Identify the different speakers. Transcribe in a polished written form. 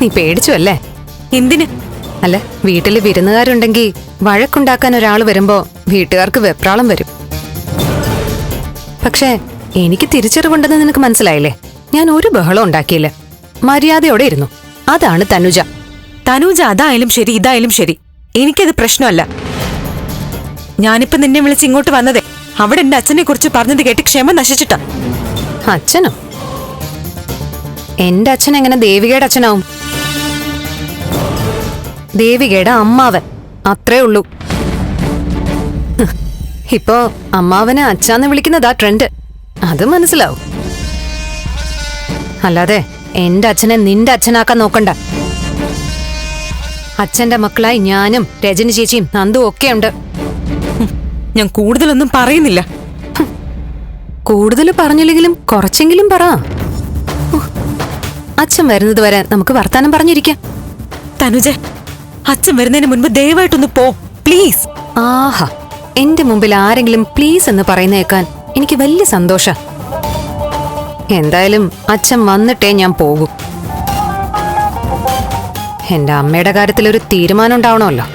Speaker 1: നീ പേടിച്ചു അല്ലേ?
Speaker 2: എന്തിന്?
Speaker 1: അല്ല, വീട്ടില് വിരുന്നുകാരുണ്ടെങ്കിൽ വഴക്കുണ്ടാക്കാൻ ഒരാൾ വരുമ്പോ വീട്ടുകാർക്ക് വെപ്രാളം വരും. പക്ഷേ എനിക്ക് തിരിച്ചറിവുണ്ടെന്ന് നിനക്ക് മനസ്സിലായില്ലേ? ഞാൻ ഒരു ബഹളം ഉണ്ടാക്കിയില്ല, മര്യാദയോടെ ഇരുന്നു. അതാണ് തനുജ.
Speaker 2: തനുജ അതായാലും ശരി ഇതായാലും ശരി, എനിക്കത് പ്രശ്നമല്ല. ഞാനിപ്പോ നിന്നെ വിളിച്ച് ഇങ്ങോട്ട് വന്നതേ അവിടെ എന്റെ അച്ഛനെ കുറിച്ച് പറഞ്ഞത് കേട്ട് ക്ഷമ നശിച്ചിട്ടാ.
Speaker 1: അച്ഛനോ? എന്റെ അച്ഛൻ എങ്ങനെ ദേവികയുടെ അച്ഛനാവും? ദേവികയുടെ അമ്മാവൻ, അത്രേ ഉള്ളൂ. ഇപ്പോ അമ്മാവനെ അച്ഛാന്ന് വിളിക്കുന്നതാ ട്രെൻഡ്, അത് മനസ്സിലാവും. അല്ലാതെ എന്റെ അച്ഛനെ നിന്റെ അച്ഛനാക്കാൻ നോക്കണ്ട. അച്ഛന്റെ മക്കളായി ഞാനും രജനി ചേച്ചിയും നന്ദും ഒക്കെ ഉണ്ട്.
Speaker 2: ഞാൻ കൂടുതലൊന്നും പറയുന്നില്ല.
Speaker 1: കൂടുതൽ പറഞ്ഞില്ലെങ്കിലും കുറച്ചെങ്കിലും പറ. അച്ഛൻ വരുന്നത് വരെ നമുക്ക് വർത്താനം പറഞ്ഞിരിക്കാം.
Speaker 2: തനുജെ, അച്ഛൻ വരുന്നതിന് മുൻപ് ദയവായിട്ടൊന്ന് പോ പ്ലീസ്.
Speaker 1: ആഹാ, എന്റെ മുമ്പിൽ ആരെങ്കിലും പ്ലീസ് എന്ന് പറയുന്ന കേൾക്കാൻ എനിക്ക് വലിയ സന്തോഷ. എന്തായാലും അച്ഛൻ വന്നിട്ടേ ഞാൻ പോകും. എന്റെ അമ്മയുടെ കാര്യത്തിൽ ഒരു തീരുമാനം ഉണ്ടാവണമല്ലോ.